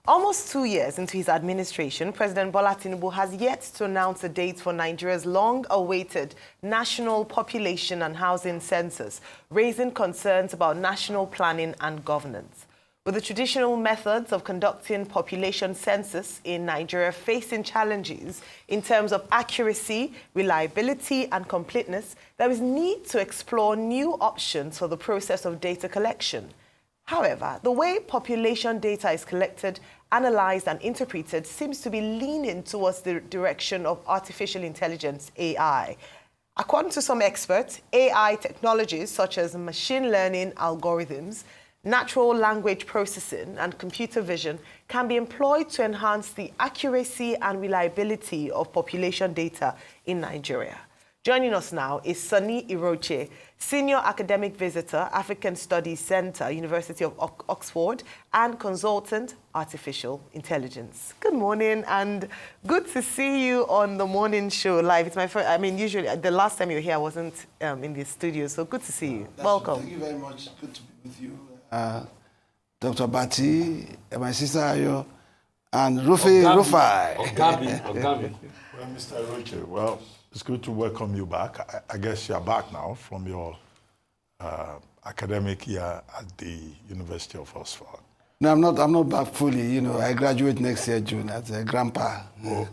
Almost 2 years into his administration, President Bola Tinubu has yet to announce a date for Nigeria's long-awaited National Population and Housing Census, raising concerns about national planning and governance. With the traditional methods of conducting population census in Nigeria facing challenges in terms of accuracy, reliability, and completeness, there is need to explore new options for the process of data collection. However, the way population data is collected, analyzed, and interpreted seems to be leaning towards the direction of artificial intelligence, AI. According to some experts, AI technologies such as machine learning algorithms, natural language processing, and computer vision can be employed to enhance the accuracy and reliability of population data in Nigeria. Joining us now is Sonny Iroche, Senior Academic Visitor, African Studies Center, University of Oxford, and Consultant, Artificial Intelligence. Good morning, and good to see you on the morning show live. It's my first, usually the last time you were here, I wasn't in the studio, so good to see you. Welcome. Thank you very much. Good to be with you. Dr. Bati, my sister Ayo, and Rufai. Well, Mr. Iroche, well, it's good to welcome you back. I guess you're back now from your academic year at the University of Oxford. No, I'm not back fully. You know, I graduate next year, June, as a grandpa. Oh,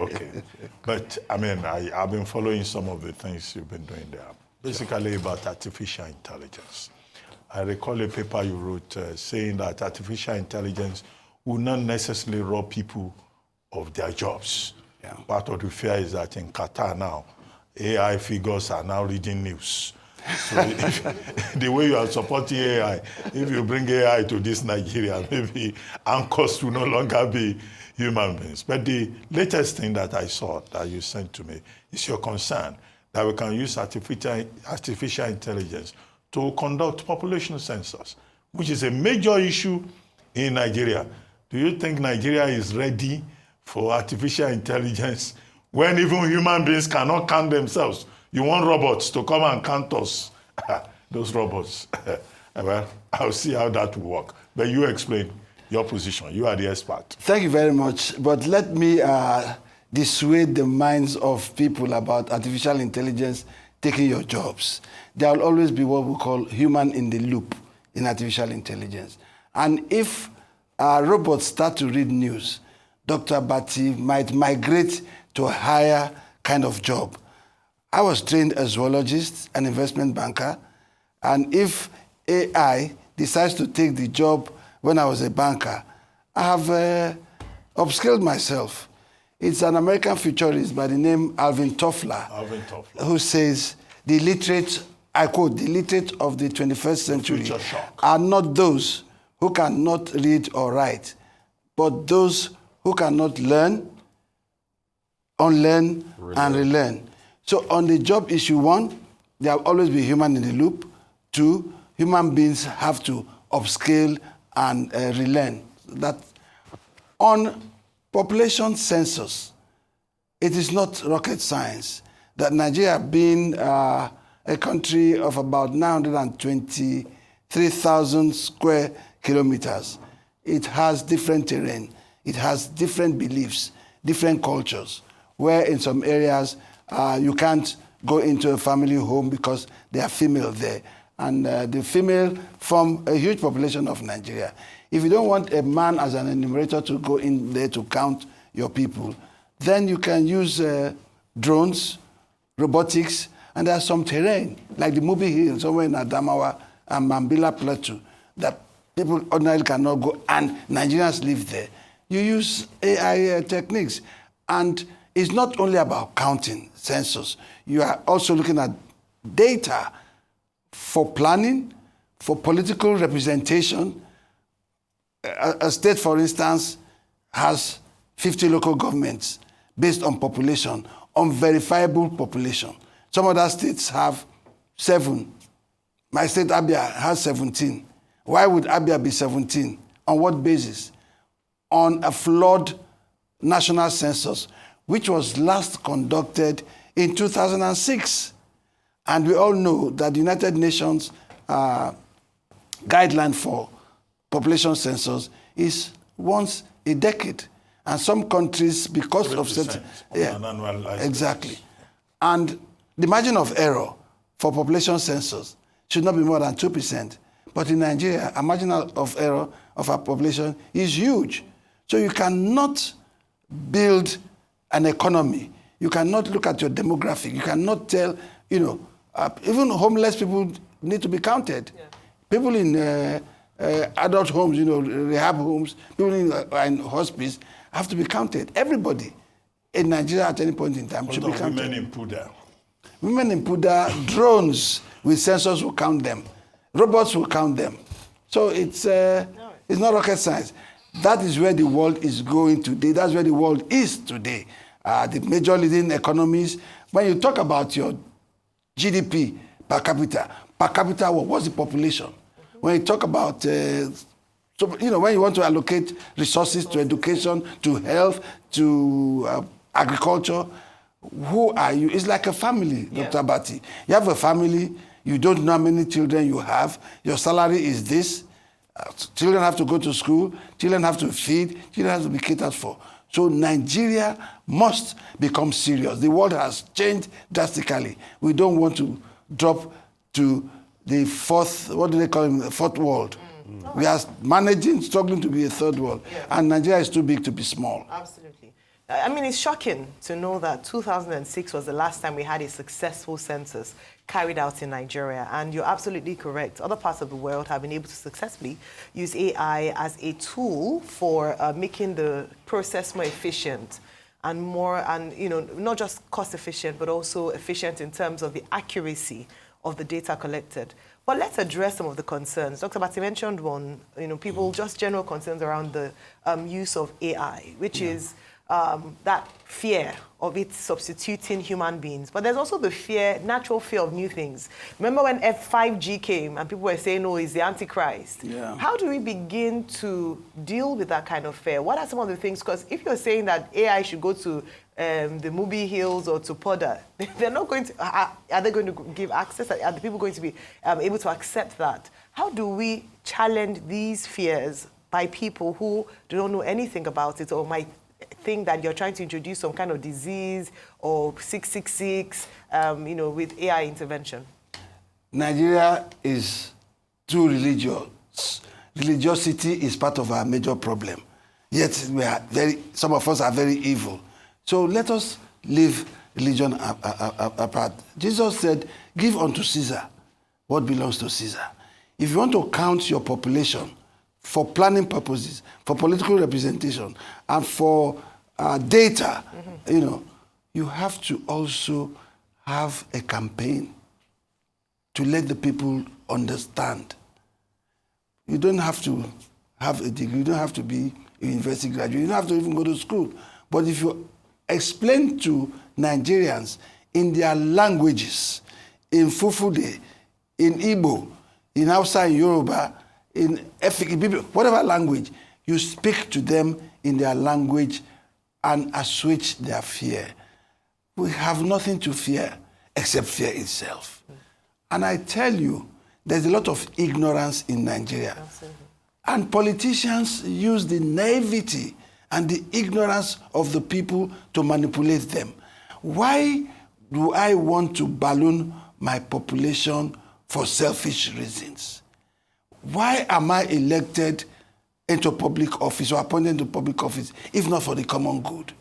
okay. But, I've been following some of the things you've been doing there, basically about artificial intelligence. I recall a paper you wrote saying that artificial intelligence will not necessarily rob people of their jobs. Yeah. Part of the fear is that in Qatar now, AI figures are now reading news. So the way you are supporting AI, if you bring AI to this Nigeria, maybe anchors will no longer be human beings. But the latest thing that I saw that you sent to me is your concern that we can use artificial intelligence to conduct population census, which is a major issue in Nigeria. Do you think Nigeria is ready for artificial intelligence when even human beings cannot count themselves? You want robots to come and count us. Those robots. Well, I'll see how that will work. But you explain your position. You are the expert. Thank you very much. But let me dissuade the minds of people about artificial intelligence taking your jobs. There will always be what we call human in the loop in artificial intelligence. And if robots start to read news, Dr. Bati might migrate to a higher kind of job. I was trained as a zoologist, an investment banker, and if AI decides to take the job when I was a banker, I have upskilled myself. It's an American futurist by the name Alvin Toffler, who says, the literate, I quote, the literate of the 21st century are not those who cannot read or write, but those who cannot learn, unlearn, and relearn. So on the job issue, 1, there will always be human in the loop. 2, human beings have to upscale and relearn. That on population census, it is not rocket science. That Nigeria being a country of about 923,000 square kilometers, it has different terrain. It has different beliefs, different cultures, where in some areas you can't go into a family home because there are female there. And the female form a huge population of Nigeria. If you don't want a man as an enumerator to go in there to count your people, then you can use drones, robotics, and there's some terrain, like the Mubi Hill, somewhere in Adamawa and Mambila Plateau, that people ordinarily cannot go, and Nigerians live there. You use AI techniques. And it's not only about counting census. You are also looking at data for planning, for political representation. A state, for instance, has 50 local governments based on population, on verifiable population. Some other states have 7. My state, Abia, has 17. Why would Abia be 17? On what basis? On a flawed national census, which was last conducted in 2006. And we all know that the United Nations guideline for population census is once a decade. And some countries, because of 7% certain... on an annualized exactly. basis. And the margin of error for population census should not be more than 2%. But in Nigeria, a margin of error of our population is huge. So you cannot build an economy. You cannot look at your demographic. You cannot tell, even homeless people need to be counted. Yeah. People in adult homes, rehab homes, people in hospice have to be counted. Everybody in Nigeria at any point in time should be counted. Women in Puda. Women in Puda, drones with sensors will count them. Robots will count them. So it's not rocket science. That is where the world is going today. That's where the world is today. The major leading economies, when you talk about your GDP per capita, what's the population? When you talk about, when you want to allocate resources to education, to health, to agriculture, who are you? It's like a family, Dr. Bati. You have a family, you don't know how many children you have, your salary is this, children have to go to school, children have to feed, children have to be catered for. So Nigeria must become serious. The world has changed drastically. We don't want to drop to the fourth, what do they call it, the fourth world. We are struggling to be a third world. Yeah. And Nigeria is too big to be small. Absolutely. I mean, it's shocking to know that 2006 was the last time we had a successful census carried out in Nigeria. And you're absolutely correct. Other parts of the world have been able to successfully use AI as a tool for making the process more efficient and more, not just cost efficient, but also efficient in terms of the accuracy of the data collected. But let's address some of the concerns. Dr. Bati mentioned one, people, just general concerns around the use of AI, which is that fear of it substituting human beings. But there's also the natural fear of new things. Remember when 5G came and people were saying, oh, it's the Antichrist? Yeah. How do we begin to deal with that kind of fear? What are some of the things? Because if you're saying that AI should go to the Mubi Hills or to Poda, they're not going to, are they going to give access? Are the people going to be able to accept that? How do we challenge these fears by people who do not know anything about it or might think that you're trying to introduce some kind of disease or 666, with AI intervention? Nigeria is too religious. Religiosity is part of our major problem. Yet some of us are very evil. So let us leave religion apart. Jesus said, give unto Caesar what belongs to Caesar. If you want to count your population for planning purposes, for political representation, and for data, you have to also have a campaign to let the people understand. You don't have to have a degree, you don't have to be a university graduate, you don't have to even go to school. But if you explain to Nigerians in their languages, in Fufude, in Igbo, in Hausa, in Yoruba, in Efik, whatever language, you speak to them in their language and assuage their fear. We have nothing to fear except fear itself. And I tell you, there's a lot of ignorance in Nigeria. Absolutely. And politicians use the naivety and the ignorance of the people to manipulate them. Why do I want to balloon my population for selfish reasons? Why am I elected into public office or appointed into public office if not for the common good?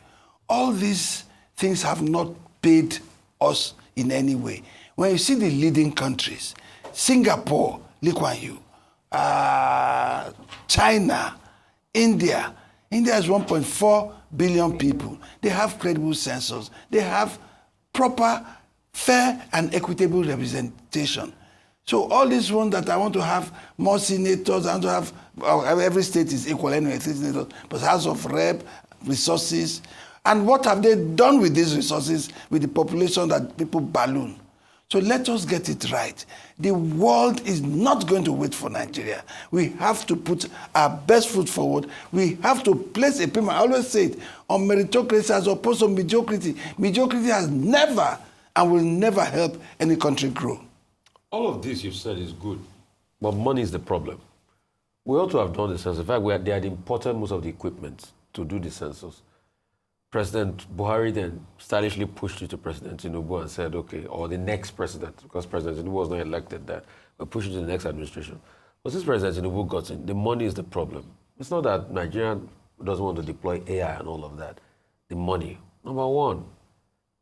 All these things have not paid us in any way. When you see the leading countries, Singapore, Lee Kuan Yew, China, India has 1.4 billion people. They have credible census. They have proper, fair, and equitable representation. So all these ones that I want to have more senators, I want to have, every state is equal anyway, senators, but House of Rep, resources. And what have they done with these resources, with the population that people balloon? So let us get it right. The world is not going to wait for Nigeria. We have to put our best foot forward. We have to place a premium, I always say it, on meritocracy as opposed to mediocrity. Mediocrity has never and will never help any country grow. All of this you've said is good, but money is the problem. We ought to have done this as a fact. They had imported most of the equipment. to do the census, President Buhari then stylishly pushed it to President Tinubu and said, okay, or the next president, because President Tinubu was not elected there, but pushed it to the next administration. But since President Tinubu got in, the money is the problem. It's not that Nigeria doesn't want to deploy AI and all of that. The money. Number one,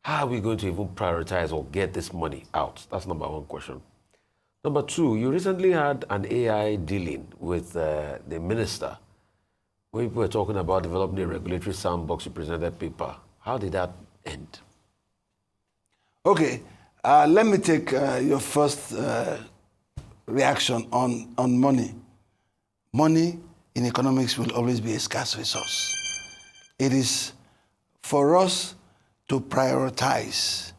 how are we going to even prioritize or get this money out? That's number one question. Number two, you recently had an AI dealing with the minister, where people were talking about developing a regulatory sandbox. You presented paper. How did that end? Okay, let me take your first reaction on money. Money in economics will always be a scarce resource. It is for us to prioritize.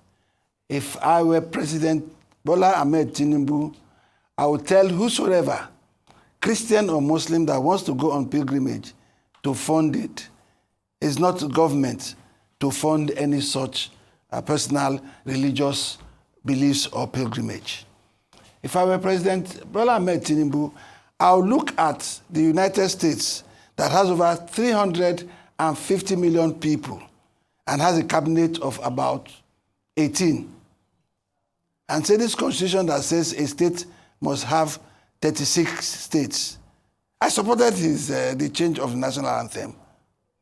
If I were President Bola Ahmed Tinubu, I would tell whosoever, Christian or Muslim, that wants to go on pilgrimage to fund it. It's not government to fund any such personal religious beliefs or pilgrimage. If I were President Bola Ahmed Tinubu, I'll look at the United States that has over 350 million people and has a cabinet of about 18. And say this constitution that says a state must have 36 states. I supported the change of the national anthem.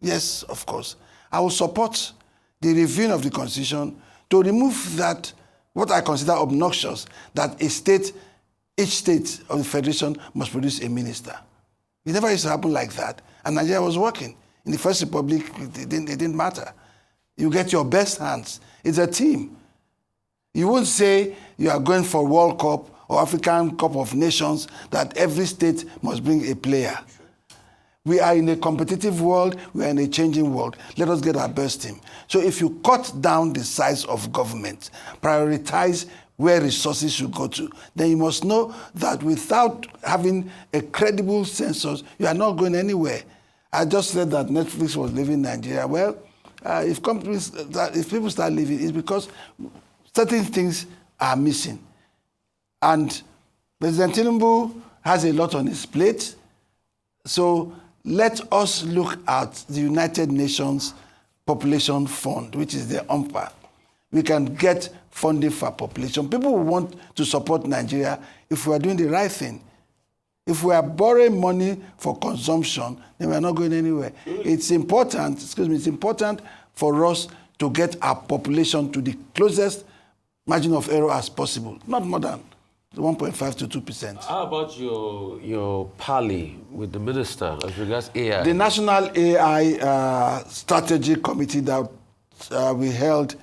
Yes, of course. I will support the reviewing of the constitution to remove that, what I consider obnoxious, that each state of the federation must produce a minister. It never used to happen like that. And Nigeria was working. In the First Republic, it didn't matter. You get your best hands. It's a team. You won't say you are going for World Cup or African Cup of Nations that every state must bring a player. We are in a competitive world. We are in a changing world. Let us get our best team. So if you cut down the size of government, prioritize where resources should go to, then you must know that without having a credible census, you are not going anywhere. I just said that Netflix was leaving Nigeria. Well, if people start leaving, it's because certain things are missing. And President Tinubu has a lot on his plate. So let us look at the United Nations Population Fund, which is the UNFPA. We can get funding for population. People will want to support Nigeria if we are doing the right thing. If we are borrowing money for consumption, then we are not going anywhere. It's important, it's important for us to get our population to the closest margin of error as possible, not more than 1.5 to 2%. How about your parley with the minister as regards AI? The National AI Strategy Committee that we held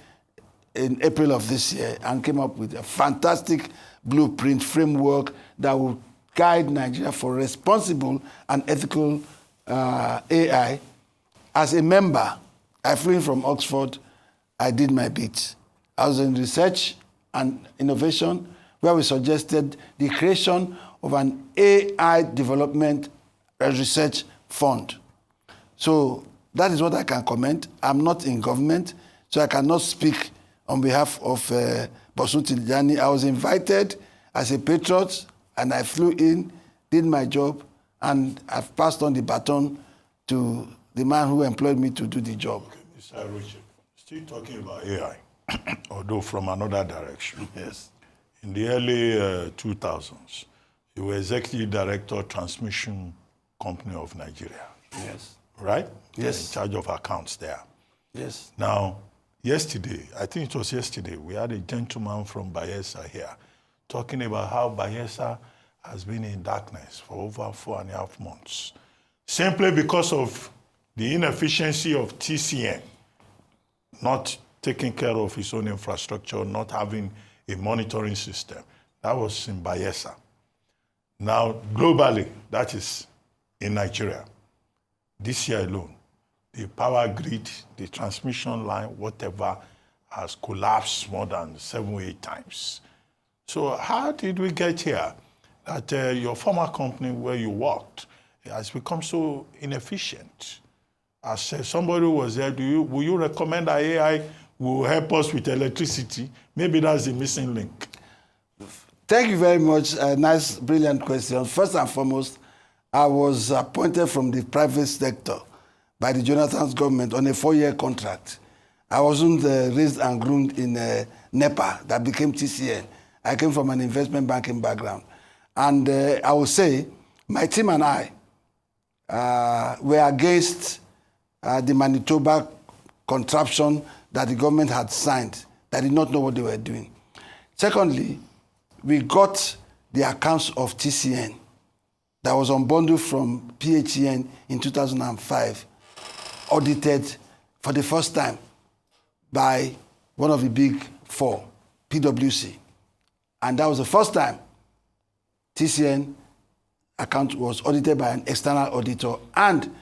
in April of this year and came up with a fantastic blueprint framework that will guide Nigeria for responsible and ethical AI. As a member, I flew in from Oxford. I did my bit. I was in research and innovation, where we suggested the creation of an AI development and research fund. So that is what I can comment. I'm not in government, so I cannot speak on behalf of Bosun Tijani. I was invited as a patriot, and I flew in, did my job, and I've passed on the baton to the man who employed me to do the job. Okay, Mr. Iroche, still talking about AI, although from another direction. Yes. In the early 2000s, you were executive director, transmission company of Nigeria. Yes. Right? Yes. In charge of accounts there. Yes. Now, yesterday, I think it was yesterday, we had a gentleman from Bayelsa here talking about how Bayelsa has been in darkness for over 4.5 months, simply because of the inefficiency of TCN, not taking care of its own infrastructure, not having a monitoring system. That was in Bayelsa. Now, globally, that is in Nigeria. This year alone, the power grid, the transmission line, whatever, has collapsed more than 7 or 8 times. So how did we get here? That your former company where you worked has become so inefficient. As somebody who was there, will you recommend that AI will help us with electricity? Maybe that's the missing link. Thank you very much. Nice, brilliant question. First and foremost, I was appointed from the private sector by the Jonathan's government on a 4-year contract. I wasn't raised and groomed in NEPA that became TCN. I came from an investment banking background. And I will say, my team and I were against the Manitoba contraption that the government had signed, that did not know what they were doing. Secondly, we got the accounts of TCN that was unbundled from PHEN in 2005, audited for the first time by one of the big four, PwC. And that was the first time TCN account was audited by an external auditor, and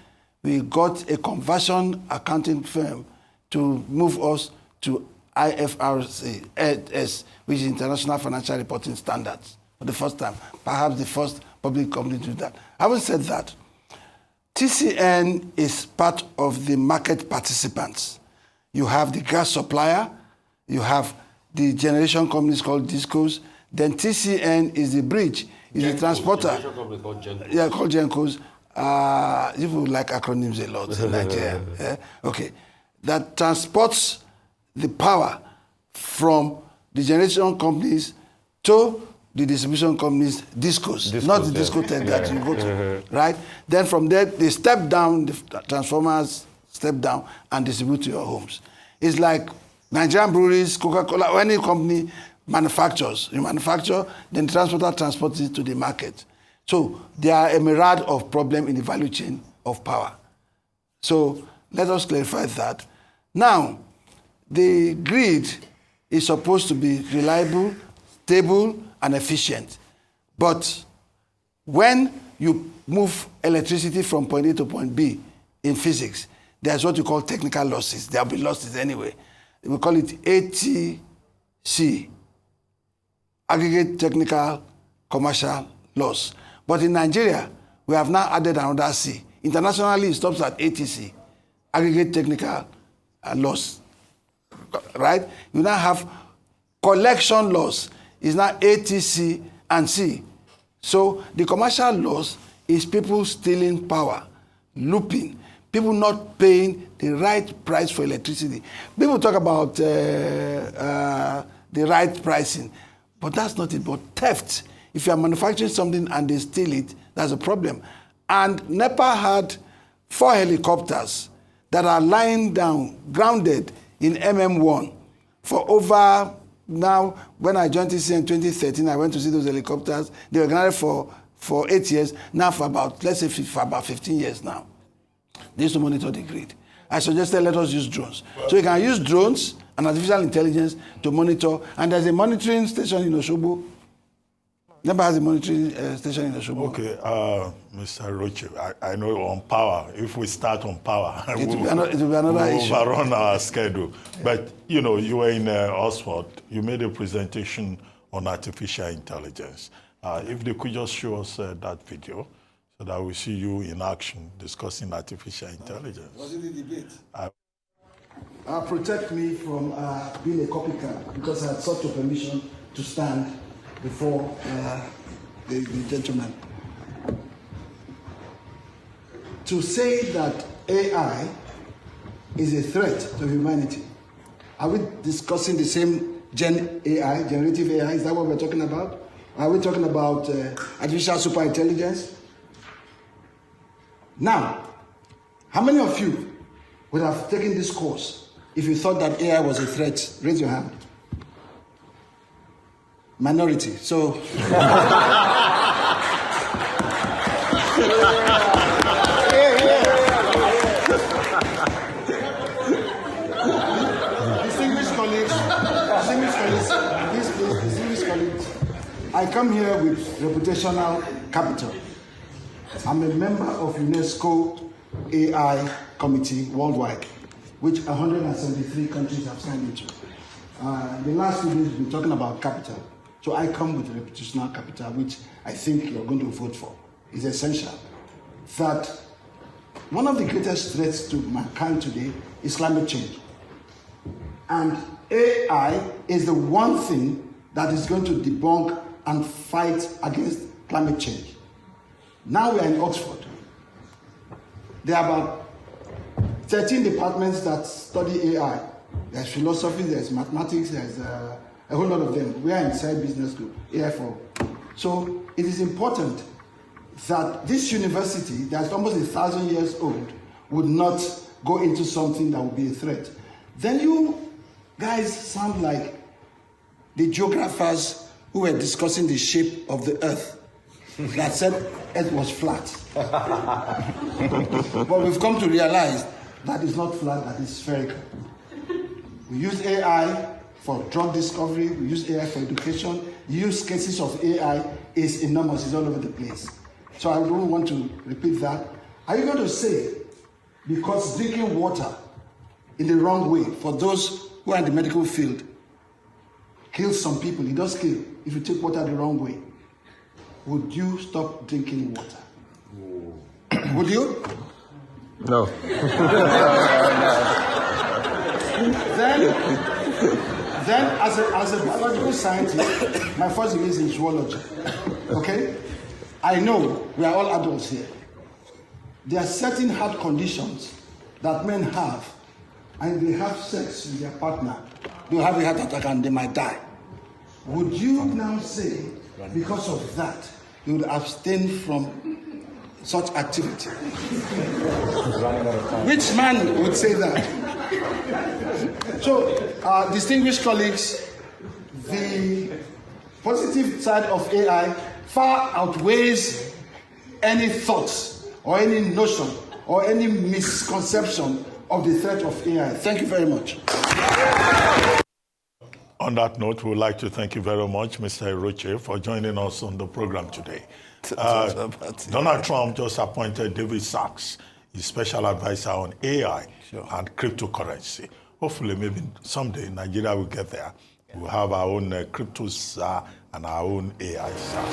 we got a conversion accounting firm to move us to IFRS, which is International Financial Reporting Standards, for the first time. Perhaps the first public company to do that. Having said that, TCN is part of the market participants. You have the gas supplier, you have the generation companies called DISCOs, then TCN is the bridge, is the transporter. Called Gencos. Yeah, called Gencos. People like acronyms a lot in Nigeria. Yeah? Okay. That transports the power from the generation companies to the distribution companies, DISCOs, not the discotheque that you go to, right? Then from there, they step down, the transformers step down and distribute to your homes. It's like Nigerian breweries, Coca-Cola, or any company manufactures. You manufacture, then the transporter transports it to the market. So there are a myriad of problems in the value chain of power. So let us clarify that. Now, the grid is supposed to be reliable, stable, and efficient. But when you move electricity from point A to point B in physics, there's what you call technical losses. There'll be losses anyway. We call it ATC, aggregate technical commercial loss. But in Nigeria, we have now added another C. Internationally, it stops at ATC, aggregate technical loss, right? You now have collection loss. Is now ATC and C. So the commercial loss is people stealing power, looping, people not paying the right price for electricity. People talk about the right pricing, but that's not it, but theft. If you are manufacturing something and they steal it, that's a problem. And NEPA had 4 helicopters that are lying down, grounded in MM1 for over. Now, when I joined TCN in 2013, I went to see those helicopters. They were grounded for 8 years, now for about, let's say, for about 15 years now. They used to monitor the grid. I suggested let us use drones. So you can use drones and artificial intelligence to monitor. And there's a monitoring station in Osogbo. NEPA has a monitoring station in Osogbo. Okay, Mr. Iroche, I know on power, if we start on power, it will be another issue. We'll overrun our schedule. But, you know, you were in Oxford, you made a presentation on artificial intelligence. If they could just show us that video so that we see you in action discussing artificial intelligence. Was it the debate? Protect me from being a copycat because I had sought your permission to stand before the gentleman. To say that AI is a threat to humanity. Are we discussing the same AI, generative AI? Is that what we're talking about? Are we talking about artificial superintelligence? Now, how many of you would have taken this course if you thought that AI was a threat? Raise your hand. Minority. So distinguished colleagues, I come here with reputational capital. I'm a member of UNESCO AI committee worldwide, which 173 countries have signed into. The last 2 days we've been talking about capital. So I come with reputational capital, which I think you're going to vote for. It's essential that one of the greatest threats to mankind today is climate change. And AI is the one thing that is going to debunk and fight against climate change. Now we are in Oxford. There are about 13 departments that study AI. There's philosophy, there's mathematics, there's a whole lot of them. We are inside business group, AI for. So it is important that this university, that's almost 1,000 years old, would not go into something that would be a threat. Then you guys sound like the geographers who were discussing the shape of the earth that said Earth was flat. But we've come to realize that it's not flat, that it's spherical. We use AI for drug discovery, we use AI for education. Use cases of AI is enormous, it's all over the place. So I don't want to repeat that. Are you going to say, because drinking water in the wrong way, for those who are in the medical field, kills some people, it does kill, if you take water the wrong way, would you stop drinking water? Would you? No. Then as a biological scientist, my first degree is in zoology. Okay? I know we are all adults here. There are certain heart conditions that men have, and they have sex with their partner, they'll have a heart attack and they might die. Would you now say, because of that, you would abstain from such activity? Which man would say that? So, distinguished colleagues, the positive side of AI far outweighs any thoughts or any notion or any misconception of the threat of AI. Thank you very much. On that note, we would like to thank you very much, Mr. Iroche, for joining us on the program today. Donald Trump just appointed David Sachs, his special advisor on AI and cryptocurrency. Hopefully, maybe someday Nigeria will get there. We'll have our own crypto czar and our own AI czar.